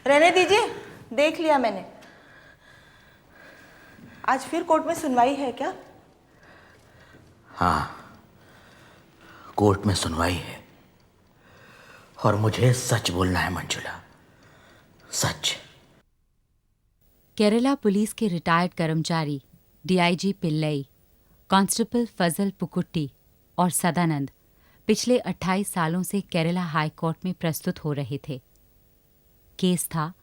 रहने दीजिए, देख लिया मैंने। आज फिर कोर्ट में सुनवाई है क्या? हाँ, कोर्ट में सुनवाई है और मुझे सच बोलना है मंजुला, सच। केरला पुलिस के रिटायर्ड कर्मचारी डीआईजी पिल्लई, कांस्टेबल फजल पुकुट्टी और सदानंद पिछले 28 सालों से केरला हाई कोर्ट में प्रस्तुत हो रहे थे। केस था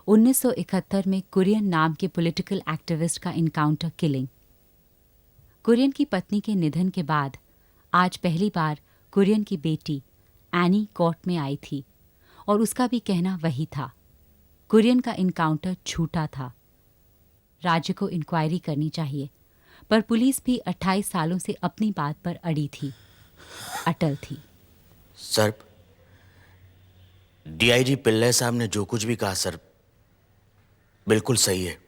1971 में कुरियन नाम के पॉलिटिकल एक्टिविस्ट का इनकाउंटर किलिंग। कुरियन की पत्नी के निधन के बाद आज पहली बार कुरियन की बेटी एनी कोर्ट में आई थी और उसका भी कहना वही था, कुरियन का इनकाउंटर झूठा था। राज्य को इंक्वायरी करनी चाहिए, पर पुलिस भी 28 सालों से अपनी बात पर अड़ी थी, अटल थी। सर, डीआईजी पिल्लई साहब ने जो कुछ भी कहा सर, बिल्कुल सही है,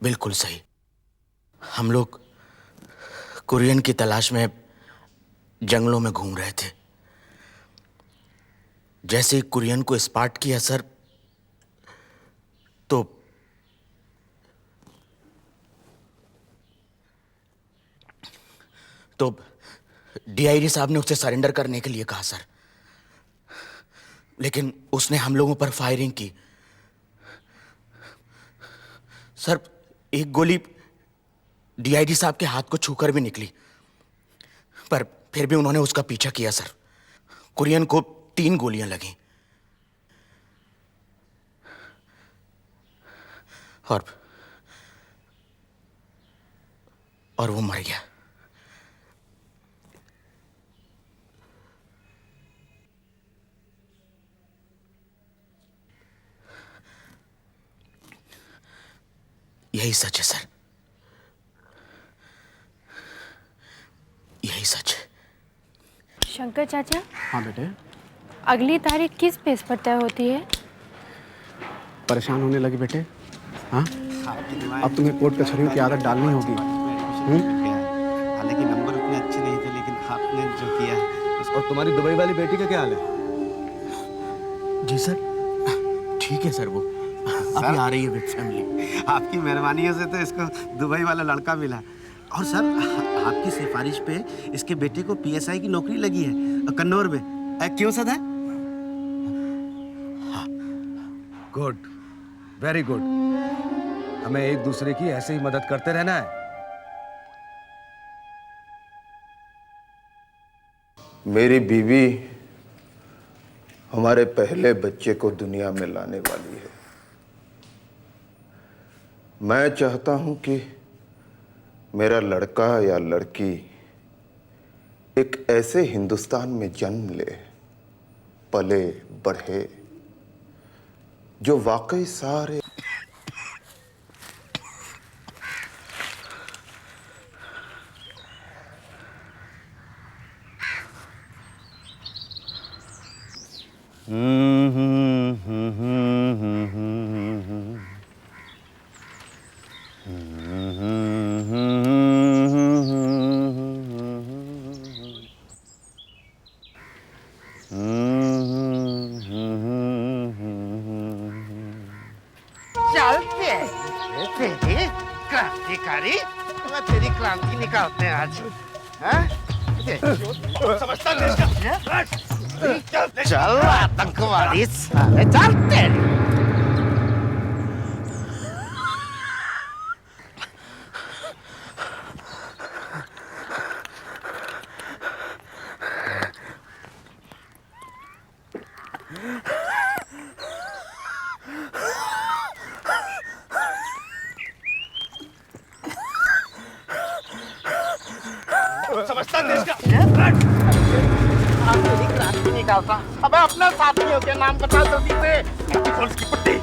बिल्कुल सही। हम लोग कुरियन की तलाश में जंगलों में घूम रहे थे। जैसे ही कुरियन को स्पॉट किया सर, तो डीआईजी साहब ने उसे सरेंडर करने के लिए कहा सर, लेकिन उसने हम लोगों पर फायरिंग की। सर, एक गोली डीआईजी साहब के हाथ को छूकर भी निकली, पर फिर भी उन्होंने उसका पीछा किया सर। कुरियन को 3 गोलियां लगी और वो मर गया। यही सच है सर, यही सच है। शंकर चाचा। हाँ बेटे। अगली तारीख किस बेस पर तय होती है? परेशान होने लगी बेटे? हाँ, अब तुम्हें कोर्ट कचहरियों की आदत डालनी होगी। हालांकि नंबर उतने अच्छे नहीं थे, लेकिन आपने जो किया। और तुम्हारी दुबई वाली बेटी का क्या हाल है? जी सर, ठीक है सर, वो अभी आ रही है विद फैमिली। आपकी मेहरबानियों से तो इसको दुबई वाला लड़का मिला। और सर, आपकी सिफारिश पे इसके बेटे को पीएसआई की नौकरी लगी है कन्नौर में। क्यों सदा? हाँ। Good, very good. हमें एक दूसरे की ऐसे ही मदद करते रहना है। मेरी बीवी हमारे पहले बच्चे को दुनिया में लाने वाली है। मैं चाहता हूं कि मेरा लड़का या लड़की एक ऐसे हिंदुस्तान में जन्म ले, पले बढ़े, जो वाकई सारे तेरी क्रांतिकारी, मैं तेरी क्रांति निकालते हैं आज। समझता नहीं? चल आतंकवादी साले, चल तेरी। समझता नहीं? क्रांति निकालता। अबे अपने साथियों के नाम बता जल्दी से। पुलिस की पट्टी।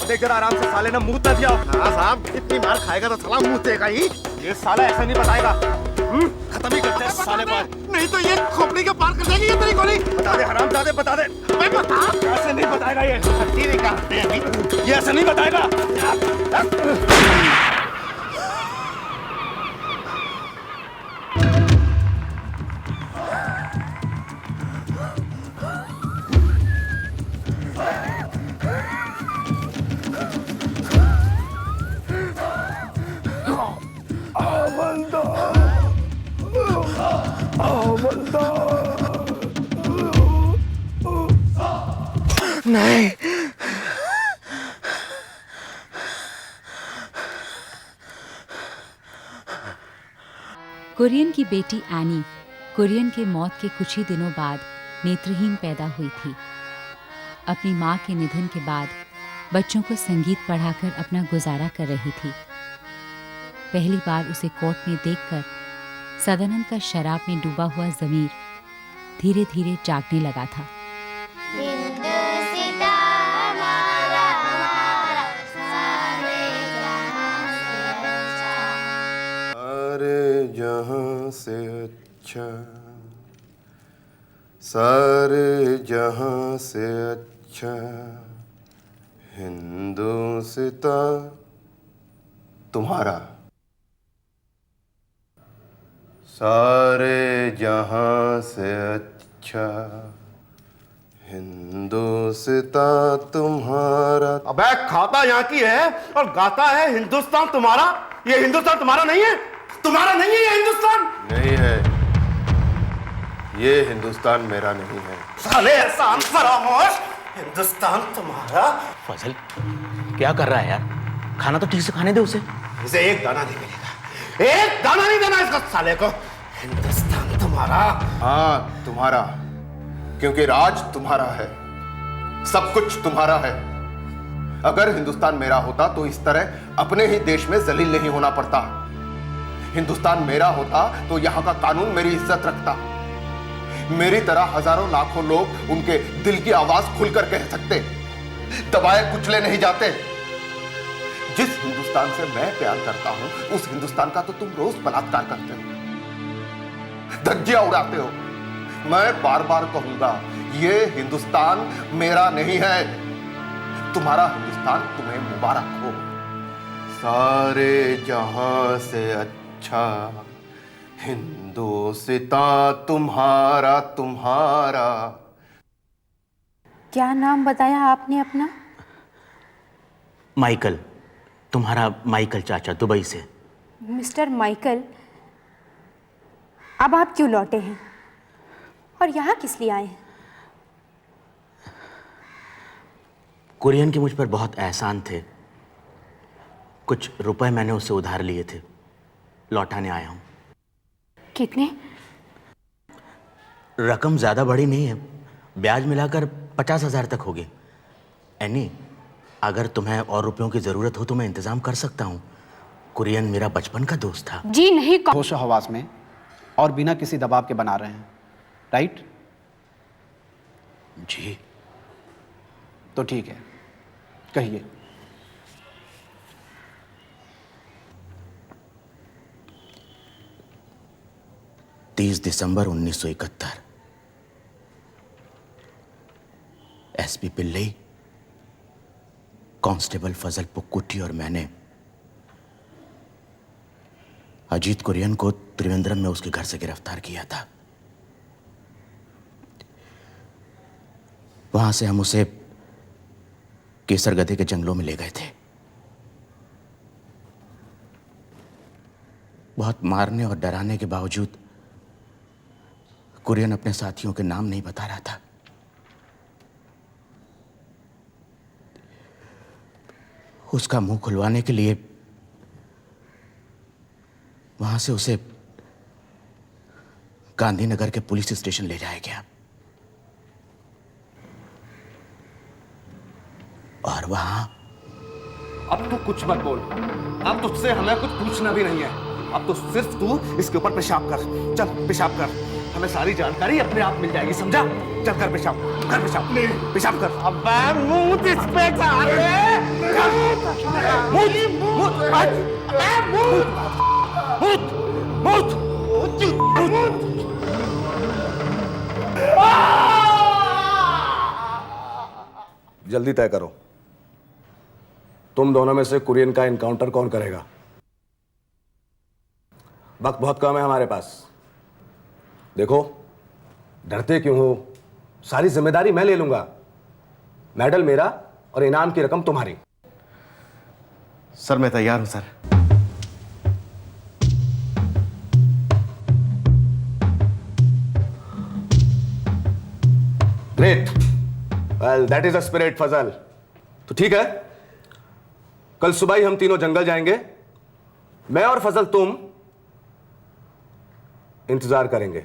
देख जरा आराम से, साले ना मुंह तक जाओ। हाँ साहब, इतनी मार खाएगा तो साला मुंह देगा ही। ये साला ऐसा नहीं बताएगा। खत्म ही करते हैं साले पर। नहीं तो ये खोपड़ी का पार कर देगी ये तेरी गोली। बता दे हरामजादे, बता दे। मैं बता। ऐसे नहीं बताएगा ये। हड्डी निकालते हैं अभी। ये ऐसे नहीं बताएगा। नहीं। कुरियन की बेटी एनी कुरियन के मौत के कुछ ही दिनों बाद नेत्रहीन पैदा हुई थी। अपनी मां के निधन के बाद बच्चों को संगीत पढ़ाकर अपना गुजारा कर रही थी। पहली बार उसे कोर्ट में देखकर सदानंद का शराब में डूबा हुआ ज़मीर धीरे धीरे जागने लगा था। सारे जहां से अच्छा, सारे जहां से अच्छा हिंदुस्ता तुम्हारा। सारे जहां से अच्छा हिंदुस्ता तुम्हारा। अबे खाता यहाँ की है और गाता है हिंदुस्तान तुम्हारा। ये हिंदुस्तान तुम्हारा नहीं है, तुम्हारा नहीं है ये हिंदुस्तान। नहीं है, ये हिंदुस्तान मेरा नहीं है। साले एहसान फरामोश, हिंदुस्तान तुम्हारा। फजल क्या कर रहा है यार? खाना तो ठीक से खाने दे उसे। इसे एक दाना नहीं मिलेगा, एक दाना नहीं देना इसको साले को। हिंदुस्तान तुम्हारा। हाँ तुम्हारा, क्योंकि राज तुम्हारा है, सब कुछ तुम्हारा है। अगर हिंदुस्तान मेरा होता तो इस तरह अपने ही देश में जलील नहीं होना पड़ता। हिंदुस्तान मेरा होता तो यहां का कानून मेरी इज्जत रखता। मेरी तरह हजारों लाखों लोग उनके दिल की आवाज खुलकर कह सकते, दबाए कुचले नहीं जाते। जिस हिंदुस्तान से मैं प्यार करता हूं उस हिंदुस्तान का तो तुम रोज बलात्कार करते हो, धज्जियां उड़ाते हो। मैं बार बार कहूंगा, ये हिंदुस्तान मेरा नहीं है। तुम्हारा हिंदुस्तान तुम्हें मुबारक हो। सारे जहां से अच्छा हिंदुस्तान तुम्हारा तुम्हारा। क्या नाम बताया आपने अपना? माइकल, तुम्हारा माइकल चाचा दुबई से। मिस्टर माइकल, अब आप क्यों लौटे हैं और यहाँ किस लिए आए हैं? कुरियन के मुझ पर बहुत एहसान थे। कुछ रुपए मैंने उससे उधार लिए थे, लौटाने आया हूं। कितने? रकम ज्यादा बड़ी नहीं है, ब्याज मिलाकर 50,000 तक होगी। एनी, अगर तुम्हें और रुपयों की जरूरत हो तो मैं इंतजाम कर सकता हूं। कुरियन मेरा बचपन का दोस्त था। जी नहीं। होश हवास में और बिना किसी दबाव के बना रहे हैं, राइट? जी तो ठीक है, कहिए। दिसंबर 1971 एसपी पिल्लई, कांस्टेबल फजल पुक्कुट्टी और मैंने अजीत कुरियन को त्रिवेंद्रम में उसके घर से गिरफ्तार किया था। वहां से हम उसे केसरगढ़े के जंगलों में ले गए थे। बहुत मारने और डराने के बावजूद कुरियन अपने साथियों के नाम नहीं बता रहा था। उसका मुंह खुलवाने के लिए वहां से उसे गांधीनगर के पुलिस स्टेशन ले जाया गया और वहां। अब तू कुछ मत बोल, अब तुझसे हमें कुछ पूछना भी नहीं है। अब तो सिर्फ तू इसके ऊपर पेशाब कर। चल पेशाब कर, हमें सारी जानकारी अपने आप मिल जाएगी, समझा? चल कर पेशाब, कर पेशाब, पेशाब कर। अबे मुंह इस पे कर रे, मुंह, मुंह, मुंह, मुंह, मुंह, जल्दी तय करो, तुम दोनों में से कुरियन का इनकाउंटर कौन करेगा? वक्त बहुत कम है हमारे पास। देखो, डरते क्यों हो? सारी जिम्मेदारी मैं ले लूंगा। मेडल मेरा और इनाम की रकम तुम्हारी। सर मैं तैयार हूं sir. Great, well that is a spirit Fazal. तो ठीक है, कल सुबह ही हम तीनों जंगल जाएंगे। मैं और फजल तुम इंतजार करेंगे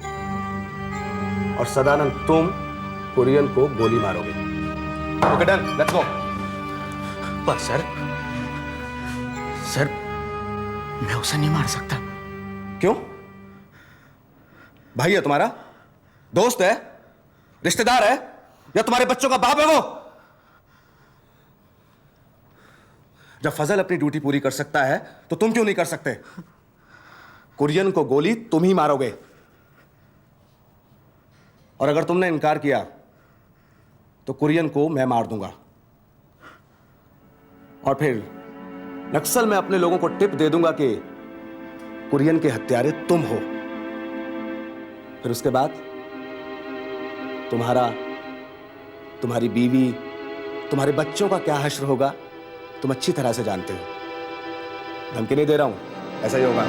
और सदानंद तुम कुरियन को गोली मारोगे। Okay done, let's go. पर सर मैं उसे नहीं मार सकता। क्यों? भाई है तुम्हारा, दोस्त है, रिश्तेदार है, या तुम्हारे बच्चों का बाप है वो? जब फजल अपनी ड्यूटी पूरी कर सकता है तो तुम क्यों नहीं कर सकते? कुरियन को गोली तुम ही मारोगे, और अगर तुमने इनकार किया तो कुरियन को मैं मार दूंगा। और फिर नक्सल में अपने लोगों को टिप दे दूंगा कि कुरियन के हत्यारे तुम हो। फिर उसके बाद तुम्हारी बीवी, तुम्हारे बच्चों का क्या हश्र होगा तुम अच्छी तरह से जानते हो। धमकी नहीं दे रहा हूं, ऐसा ही होगा।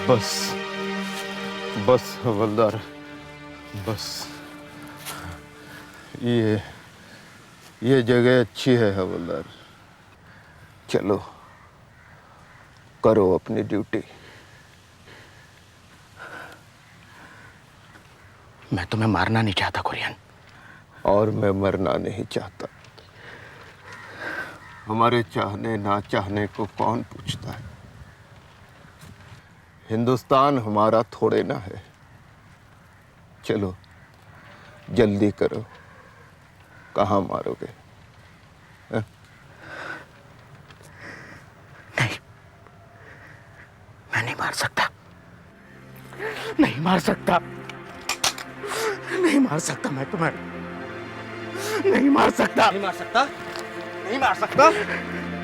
बस बस हवलदार, बस ये जगह अच्छी है हवलदार। चलो करो अपनी ड्यूटी। मैं तुम्हें मारना नहीं चाहता कुरियन। और मैं मरना नहीं चाहता। हमारे चाहने ना चाहने को कौन पूछता है? हिंदुस्तान हमारा थोड़े ना है। चलो जल्दी करो, कहाँ मारोगे? नहीं, मैं नहीं मार सकता, नहीं मार सकता, नहीं मार सकता। मैं तुम्हें नहीं मार सकता। नहीं मार सकता? नहीं मार सकता?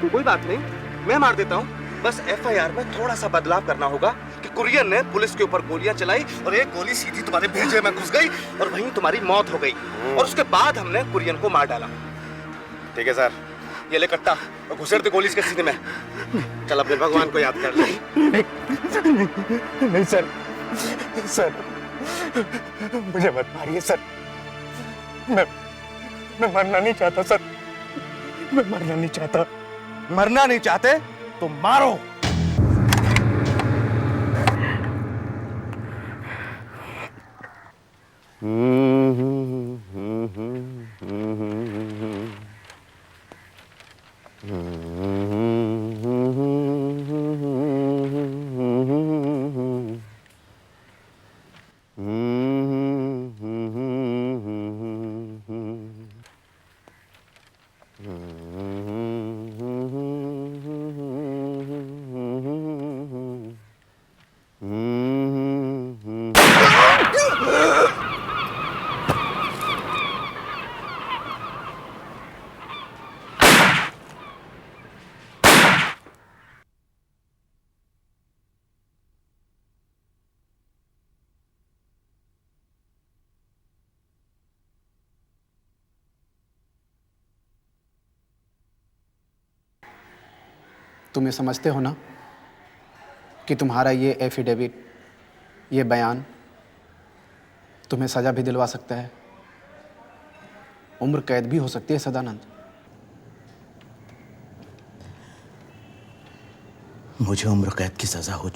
तो कोई बात नहीं, मैं मार देता हूँ। बस एफआईआर में थोड़ा सा बदलाव करना होगा कि कुरियन ने पुलिस के ऊपर गोलियां चलाई और एक गोली सीधी तुम्हारे भेजे में घुस गई और वहीं तुम्हारी मौत हो गई, और उसके बाद हमने कुरियन को मार डाला। ठीक है सर, ये ले कट्टा और घुसेड़ दे गोली इसके सीने में। चल अपने भगवान को याद कर ले। नहीं सर, सर मुझे मत मारिए सर। मैं मरना नहीं चाहता सर, मैं मरना नहीं चाहता। मरना नहीं चाहते तो मारो। तुम ये समझते हो ना कि तुम्हारा ये एफिडेविट, ये बयान तुम्हें सज़ा भी दिलवा सकता है, उम्र कैद भी हो सकती है सदानंद। मुझे उम्र कैद की सज़ा हो